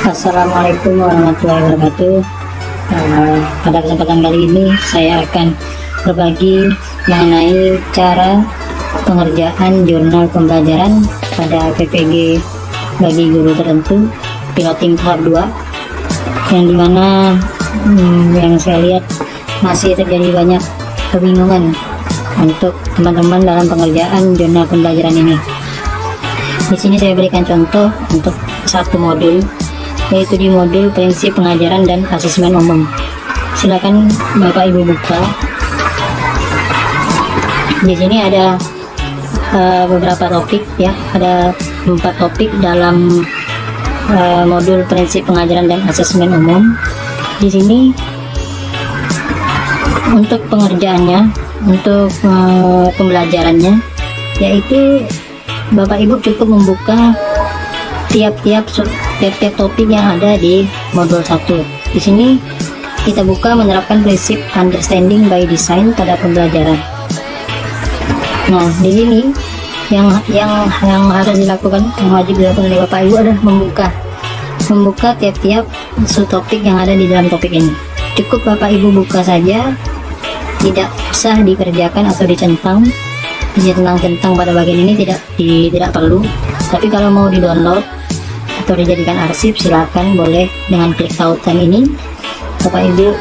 Assalamualaikum warahmatullahi wabarakatuh. Pada kesempatan kali ini saya akan berbagi mengenai cara pengerjaan jurnal pembelajaran pada PPG bagi guru tertentu piloting tahap 2, yang dimana yang saya lihat masih terjadi banyak kebingungan untuk teman-teman dalam pengerjaan jurnal pembelajaran ini. Di sini saya berikan contoh untuk satu modul, yaitu di modul prinsip pengajaran dan asesmen umum. Silakan Bapak Ibu buka. Di sini ada beberapa topik ya, ada 4 topik dalam modul prinsip pengajaran dan asesmen umum. Di sini untuk pengerjaannya, untuk pembelajarannya, yaitu Bapak Ibu cukup membuka tiap-tiap topik yang ada di modul 1. Di sini kita buka menerapkan prinsip understanding by design pada pembelajaran. Nah, di sini yang harus dilakukan, yang wajib dilakukan oleh Bapak Ibu adalah membuka tiap-tiap subtopik yang ada di dalam topik ini. Cukup Bapak Ibu buka saja, tidak usah dikerjakan atau dicentang pada bagian ini, tidak perlu. Tapi kalau mau di-download atau dijadikan arsip, silakan, boleh dengan klik tautan ini Bapak Ibu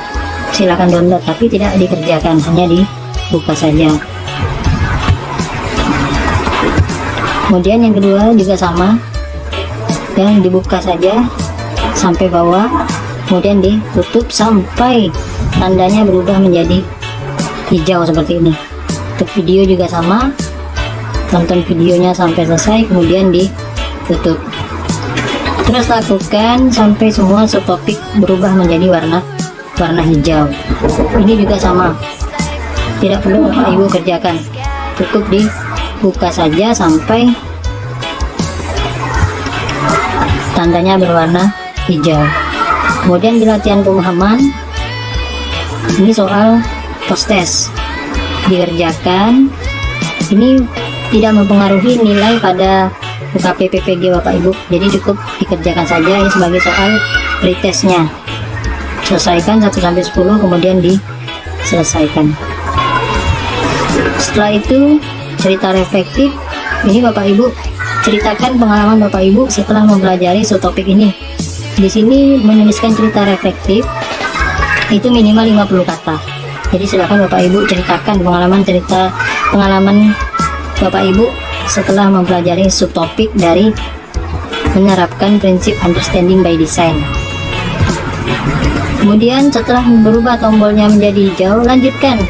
silakan download, tapi tidak dikerjakan, hanya dibuka saja. Kemudian yang kedua juga sama, yang dibuka saja sampai bawah, kemudian ditutup sampai tandanya berubah menjadi hijau seperti ini. Untuk video juga sama, tonton videonya sampai selesai, kemudian ditutup. Terus lakukan sampai semua subtopik berubah menjadi warna hijau. Ini juga sama, tidak perlu Bapak Ibu kerjakan, cukup dibuka saja sampai tandanya berwarna hijau. Kemudian di latihan pemahaman, ini soal post-test dikerjakan. Ini tidak mempengaruhi nilai pada UKP PPG Bapak Ibu, jadi cukup dikerjakan saja. Ini sebagai soal pretestnya. Selesaikan 1-10, kemudian diselesaikan. Setelah itu cerita reflektif. Ini Bapak Ibu ceritakan pengalaman Bapak Ibu setelah mempelajari subtopik ini. Di sini menuliskan cerita reflektif itu minimal 50 kata. Jadi silakan Bapak Ibu ceritakan pengalaman Bapak Ibu setelah mempelajari subtopik dari menerapkan prinsip understanding by design. Kemudian setelah berubah tombolnya menjadi hijau, lanjutkan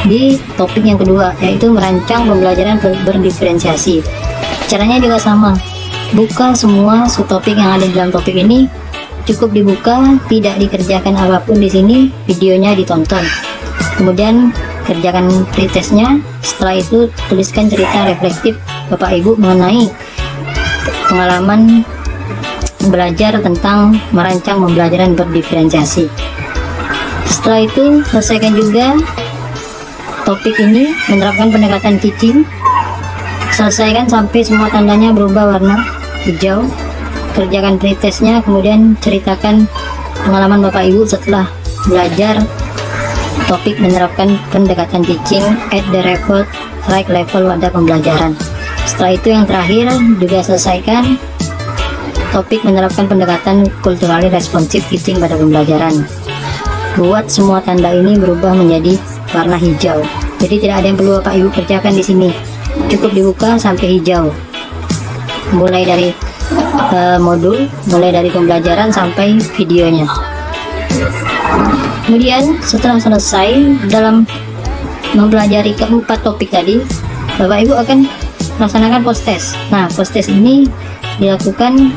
di topik yang kedua, yaitu merancang pembelajaran berdiferensiasi. Caranya juga sama, buka semua subtopik yang ada di dalam topik ini. Cukup dibuka, tidak dikerjakan apapun di sini, videonya ditonton. Kemudian kerjakan pretestnya. Setelah itu tuliskan cerita reflektif Bapak Ibu mengenai pengalaman belajar tentang merancang pembelajaran berdiferensiasi. Setelah itu selesaikan juga topik ini, menerapkan pendekatan teaching. Selesaikan sampai semua tandanya berubah warna hijau. Kerjakan pretestnya, kemudian ceritakan pengalaman Bapak Ibu setelah belajar topik menerapkan pendekatan teaching at the right level pada pembelajaran. Setelah itu yang terakhir juga selesaikan topik menerapkan pendekatan culturally responsive teaching pada pembelajaran. Buat semua tanda ini berubah menjadi warna hijau. Jadi tidak ada yang perlu Bapak Ibu kerjakan di sini. Cukup dibuka sampai hijau. Mulai dari modul, mulai dari pembelajaran sampai videonya. Kemudian setelah selesai dalam mempelajari keempat topik tadi, Bapak Ibu akan melaksanakan post-test. Nah, post-test ini dilakukan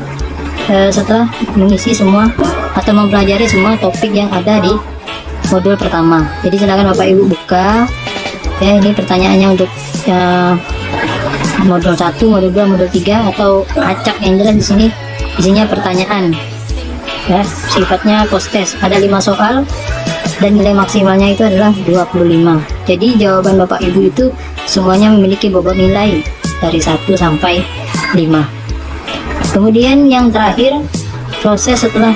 setelah mengisi semua atau mempelajari semua topik yang ada di modul pertama. Jadi silakan Bapak Ibu buka ya, ini pertanyaannya untuk modul 1, modul 2, modul 3, atau acak yang jelas di sini isinya pertanyaan ya, sifatnya post-test. Ada 5 soal dan nilai maksimalnya itu adalah 25. Jadi jawaban Bapak Ibu itu semuanya memiliki bobot nilai dari 1 sampai 5. Kemudian yang terakhir proses setelah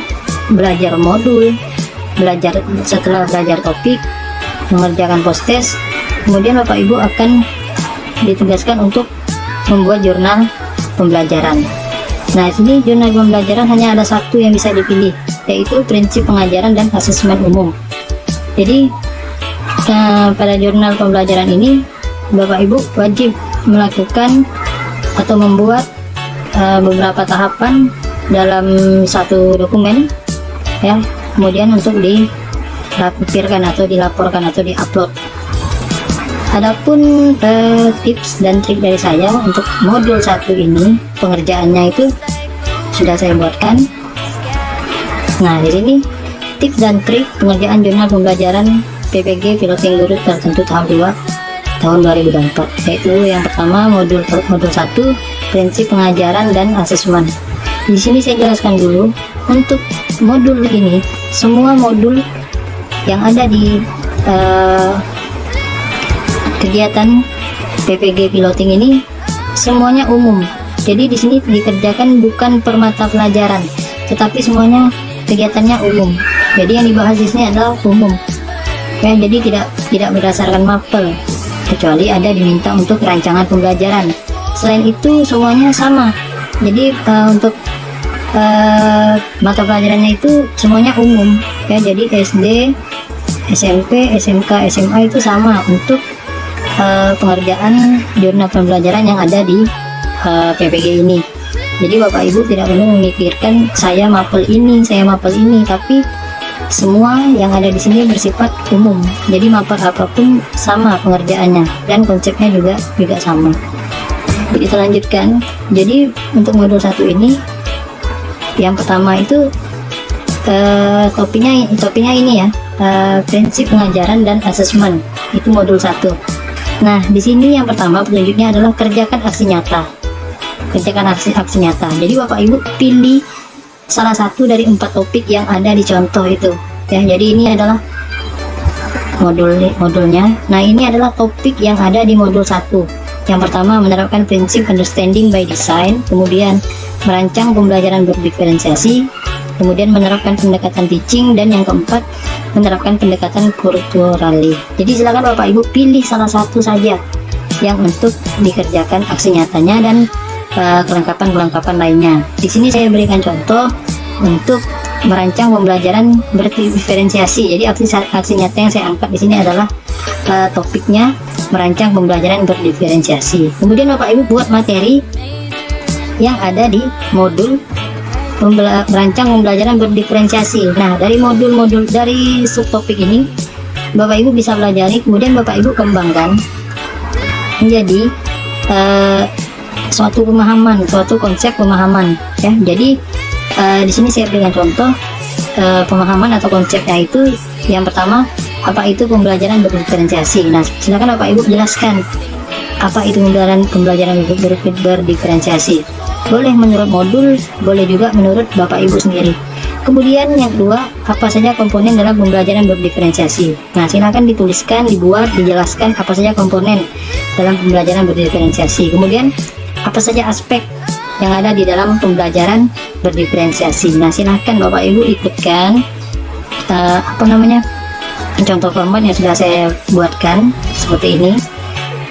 belajar modul, setelah belajar topik, mengerjakan post test, kemudian Bapak Ibu akan ditugaskan untuk membuat jurnal pembelajaran. Nah, sini jurnal pembelajaran hanya ada satu yang bisa dipilih, yaitu prinsip pengajaran dan asesmen umum. Jadi pada jurnal pembelajaran ini Bapak Ibu wajib melakukan atau membuat beberapa tahapan dalam satu dokumen, ya, kemudian untuk dilampirkan atau dilaporkan atau diupload. Adapun tips dan trik dari saya untuk modul 1 ini, pengerjaannya itu sudah saya buatkan. Nah, di sini tips dan trik pengerjaan jurnal pembelajaran PPG Piloting Guru Tertentu tahap 2 tahun 2024, yaitu yang pertama modul 1, prinsip pengajaran dan asesmen. Di sini saya jelaskan dulu untuk modul ini, semua modul yang ada di kegiatan PPG Piloting ini semuanya umum. Jadi di sini dikerjakan bukan per mata pelajaran, tetapi semuanya kegiatannya umum. Jadi yang dibahas di sini adalah umum. Ya, jadi tidak berdasarkan mapel, kecuali ada diminta untuk rancangan pembelajaran. Selain itu semuanya sama. Jadi untuk mata pelajarannya itu semuanya umum, ya. Jadi SD, SMP, SMK, SMA itu sama untuk pengerjaan jurnal pembelajaran yang ada di PPG ini. Jadi Bapak Ibu tidak perlu memikirkan saya mapel ini, tapi semua yang ada di sini bersifat umum. Jadi mapel apapun sama pengerjaannya dan konsepnya juga sama. Jadi kita lanjutkan. Jadi untuk modul 1 ini, yang pertama itu topiknya ini ya, prinsip pengajaran dan asesmen. Itu modul 1. Nah, di sini yang pertama petunjuknya adalah kerjakan aksi nyata. Jadi Bapak Ibu pilih salah satu dari 4 topik yang ada di contoh itu, ya. Jadi ini adalah modulnya. Nah, ini adalah topik yang ada di modul 1. Yang pertama menerapkan prinsip understanding by design, kemudian merancang pembelajaran berdiferensiasi, kemudian menerapkan pendekatan teaching, dan yang keempat menerapkan pendekatan kulturali. Jadi silakan Bapak Ibu pilih salah satu saja yang untuk dikerjakan aksi nyatanya dan kelengkapan lainnya. Di sini saya berikan contoh untuk merancang pembelajaran berdiferensiasi. Jadi aksi nyata yang saya angkat di sini adalah topiknya merancang pembelajaran berdiferensiasi. Kemudian Bapak Ibu buat materi yang ada di modul merancang pembelajaran berdiferensiasi. Nah, dari modul-modul dari subtopik ini Bapak Ibu bisa pelajari, kemudian Bapak Ibu kembangkan menjadi suatu konsep pemahaman, ya. Jadi di sini saya berikan contoh pemahaman atau konsepnya itu. Yang pertama, apa itu pembelajaran berdiferensiasi. Nah, silakan Bapak Ibu jelaskan apa itu pembelajaran berdiferensiasi. Boleh menurut modul, boleh juga menurut Bapak Ibu sendiri. Kemudian yang kedua, apa saja komponen dalam pembelajaran berdiferensiasi. Nah, silakan dituliskan, dibuat, dijelaskan apa saja komponen dalam pembelajaran berdiferensiasi. Kemudian apa saja aspek yang ada di dalam pembelajaran berdiferensiasi. Nah, silakan Bapak Ibu ikutkan contoh format yang sudah saya buatkan seperti ini,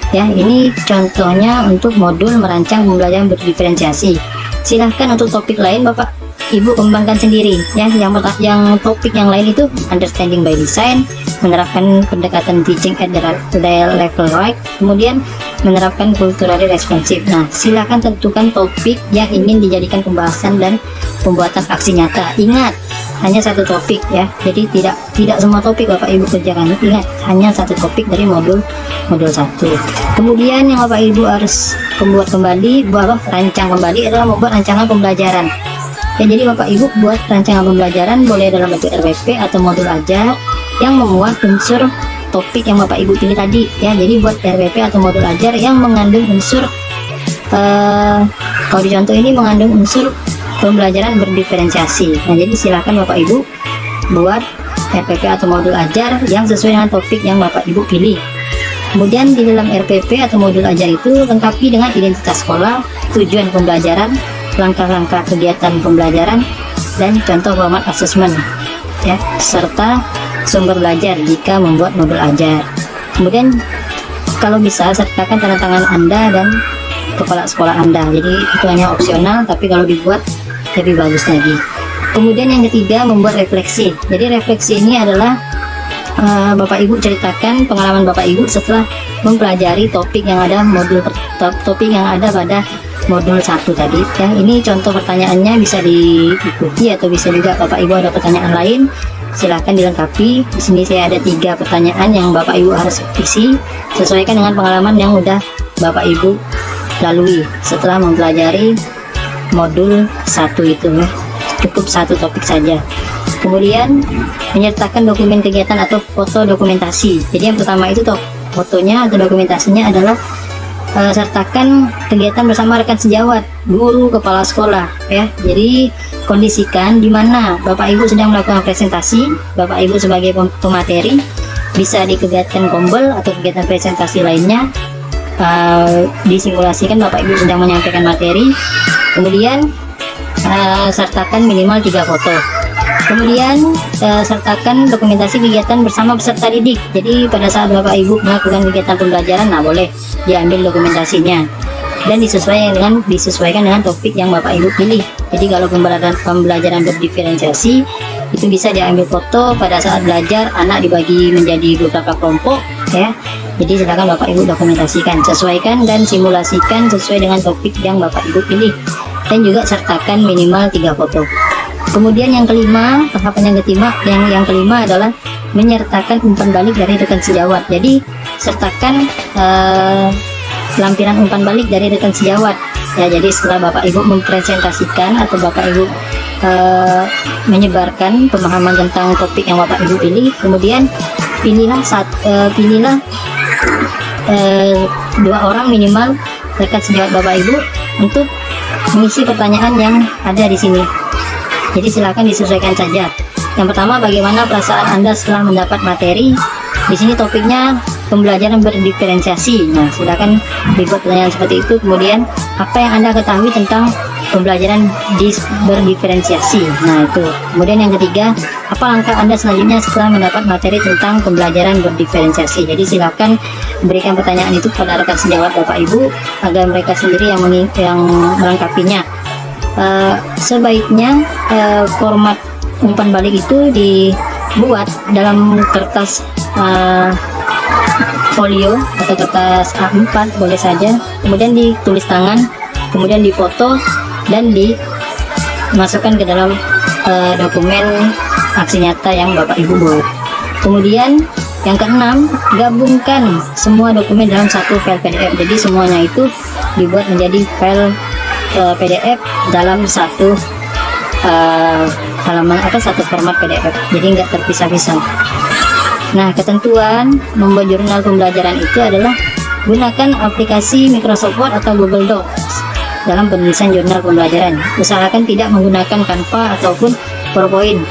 ya. Ini contohnya untuk modul merancang pembelajaran berdiferensiasi. Silahkan untuk topik lain Bapak Ibu kembangkan sendiri, ya. Yang topik yang lain itu understanding by design, menerapkan pendekatan teaching at the level right, kemudian menerapkan culturally responsive. Nah, silakan tentukan topik yang ingin dijadikan pembahasan dan pembuatan aksi nyata. Ingat, hanya satu topik, ya. Jadi tidak semua topik Bapak Ibu kerjakan. Ingat, hanya satu topik dari modul 1. Kemudian yang Bapak Ibu harus rancang kembali adalah membuat rancangan pembelajaran. Ya, jadi Bapak Ibu buat rancangan pembelajaran boleh dalam bentuk RPP atau modul ajar yang memuat unsur topik yang Bapak Ibu pilih tadi, ya. Jadi buat RPP atau modul ajar yang mengandung unsur kalau di contoh ini mengandung unsur pembelajaran berdiferensiasi. Nah, jadi silakan Bapak Ibu buat RPP atau modul ajar yang sesuai dengan topik yang Bapak Ibu pilih. Kemudian di dalam RPP atau modul ajar itu lengkapi dengan identitas sekolah, tujuan pembelajaran, langkah-langkah kegiatan pembelajaran, dan contoh format asesmen ya, serta sumber belajar jika membuat modul ajar. Kemudian kalau bisa sertakan tanda tangan Anda dan kepala sekolah Anda. Jadi itu hanya opsional, tapi kalau dibuat lebih bagus lagi. Kemudian yang ketiga, membuat refleksi. Jadi refleksi ini adalah Bapak Ibu ceritakan pengalaman Bapak Ibu setelah mempelajari topik yang ada pada modul 1 tadi ya. Ini contoh pertanyaannya, bisa diikuti atau bisa juga Bapak Ibu ada pertanyaan lain, silahkan dilengkapi. Di sini saya ada 3 pertanyaan yang Bapak Ibu harus isi, sesuaikan dengan pengalaman yang udah Bapak Ibu lalui setelah mempelajari modul 1 itu ya. Cukup 1 topik saja. Kemudian menyertakan dokumen kegiatan atau foto dokumentasi. Jadi yang pertama itu fotonya atau dokumentasinya adalah sertakan kegiatan bersama rekan sejawat, guru, kepala sekolah ya. Jadi kondisikan di mana Bapak Ibu sedang melakukan presentasi, Bapak Ibu sebagai pemateri, bisa di kegiatan kombel atau kegiatan presentasi lainnya, disimulasikan Bapak Ibu sedang menyampaikan materi. Kemudian sertakan minimal 3 foto. Kemudian sertakan dokumentasi kegiatan bersama peserta didik. Jadi pada saat Bapak Ibu melakukan kegiatan pembelajaran, nah boleh diambil dokumentasinya dan disesuaikan dengan topik yang Bapak Ibu pilih. Jadi kalau pembelajaran berdiferensiasi itu bisa diambil foto pada saat belajar, anak dibagi menjadi beberapa kelompok ya. Jadi silakan Bapak Ibu dokumentasikan, sesuaikan dan simulasikan sesuai dengan topik yang Bapak Ibu pilih, dan juga sertakan minimal 3 foto. Kemudian yang kelima, tahapan yang kelima adalah menyertakan umpan balik dari rekan sejawat. Jadi sertakan lampiran umpan balik dari rekan sejawat ya. Jadi setelah Bapak Ibu mempresentasikan atau Bapak Ibu menyebarkan pemahaman tentang topik yang Bapak Ibu pilih, kemudian pilihlah 2 orang minimal rekan sejawat Bapak Ibu untuk mengisi pertanyaan yang ada di sini. Jadi silakan disesuaikan saja. Yang pertama, bagaimana perasaan Anda setelah mendapat materi? Di sini topiknya pembelajaran berdiferensiasi. Nah, silakan dibuat pertanyaan seperti itu. Kemudian, apa yang Anda ketahui tentang pembelajaran berdiferensiasi? Nah, itu. Kemudian yang ketiga, apa langkah Anda selanjutnya setelah mendapat materi tentang pembelajaran berdiferensiasi? Jadi silakan berikan pertanyaan itu kepada rekan sejawat Bapak Ibu agar mereka sendiri yang melengkapinya. Sebaiknya format umpan balik itu dibuat dalam kertas folio atau kertas A4 boleh saja, kemudian ditulis tangan, kemudian difoto dan dimasukkan ke dalam dokumen aksi nyata yang Bapak Ibu buat. Kemudian yang keenam, gabungkan semua dokumen dalam satu file PDF. Jadi semuanya itu dibuat menjadi file PDF dalam satu satu format PDF, jadi nggak terpisah-pisah. Nah, ketentuan membuat jurnal pembelajaran itu adalah gunakan aplikasi Microsoft Word atau Google Docs dalam penulisan jurnal pembelajaran. Usahakan tidak menggunakan Canva ataupun PowerPoint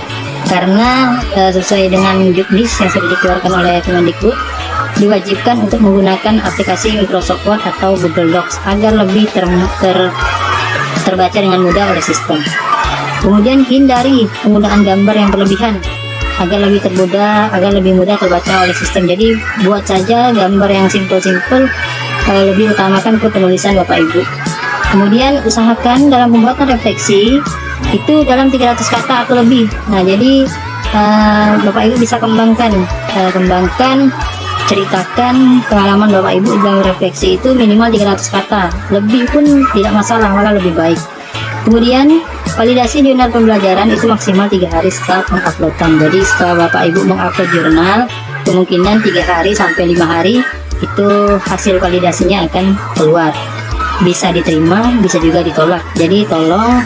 karena sesuai dengan juknis yang sudah dikeluarkan oleh Kemendikbud, diwajibkan untuk menggunakan aplikasi Microsoft Word atau Google Docs agar lebih terbaca dengan mudah oleh sistem. Kemudian hindari penggunaan gambar yang berlebihan agar lebih mudah terbaca oleh sistem. Jadi buat saja gambar yang simple, lebih utamakan ke penulisan Bapak Ibu. Kemudian usahakan dalam pembuatan refleksi itu dalam 300 kata atau lebih. Nah, jadi Bapak Ibu bisa kembangkan, ceritakan pengalaman Bapak Ibu dalam refleksi itu minimal 300 kata, lebih pun tidak masalah, malah lebih baik. Kemudian validasi jurnal pembelajaran itu maksimal 3 hari setelah penguploadan. Jadi setelah Bapak Ibu mengupload jurnal, kemungkinan 3 hari sampai 5 hari itu hasil validasinya akan keluar, bisa diterima, bisa juga ditolak. Jadi tolong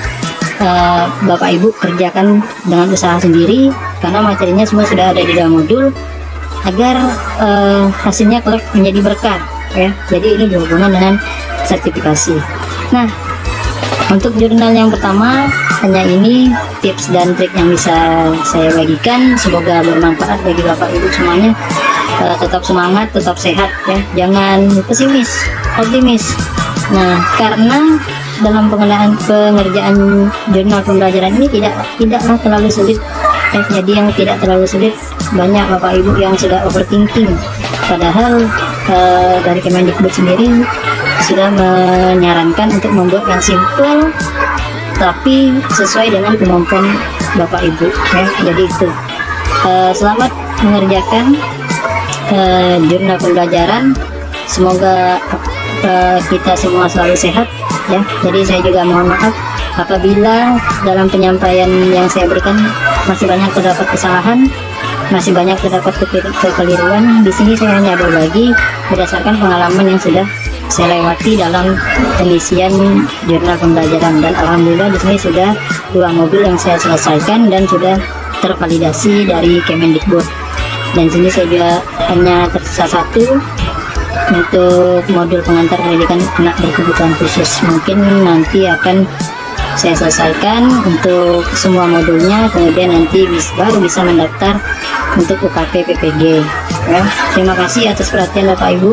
Bapak Ibu kerjakan dengan usaha sendiri karena materinya semua sudah ada di dalam modul, agar hasilnya kelak menjadi berkah ya. Jadi ini berhubungan dengan sertifikasi. Nah, untuk jurnal yang pertama hanya ini tips dan trik yang bisa saya bagikan, semoga bermanfaat bagi Bapak Ibu semuanya. Tetap semangat, tetap sehat ya, jangan pesimis, optimis. Nah, karena dalam pengerjaan jurnal pembelajaran ini tidaklah terlalu sulit. Jadi yang tidak terlalu sulit, banyak Bapak Ibu yang sudah overthinking, padahal dari Kemendikbud sendiri sudah menyarankan untuk membuat yang simple tapi sesuai dengan kemampuan Bapak Ibu ya. Jadi itu selamat mengerjakan jurnal pembelajaran, semoga kita semua selalu sehat ya. Jadi saya juga mohon maaf apabila dalam penyampaian yang saya berikan masih banyak terdapat kesalahan, masih banyak terdapat kekeliruan. Di sini saya hanya berbagi berdasarkan pengalaman yang sudah saya lewati dalam pengisian jurnal pembelajaran, dan alhamdulillah di sini sudah 2 modul yang saya selesaikan dan sudah tervalidasi dari Kemendikbud. Dan sini saya juga hanya tersisa 1 untuk modul pengantar pendidikan anak berkebutuhan khusus. Mungkin nanti akan saya selesaikan untuk semua modulnya, kemudian nanti baru bisa mendaftar untuk UKT PPG ya. Terima kasih atas perhatian Bapak Ibu.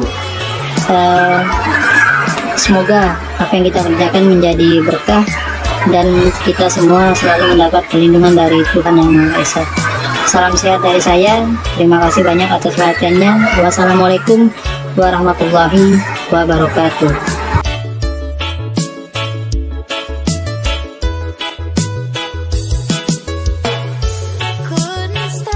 Semoga apa yang kita kerjakan menjadi berkah dan kita semua selalu mendapat perlindungan dari Tuhan Yang Maha Esa. Salam sehat dari saya. Terima kasih banyak atas perhatiannya. Wassalamualaikum warahmatullahi wabarakatuh.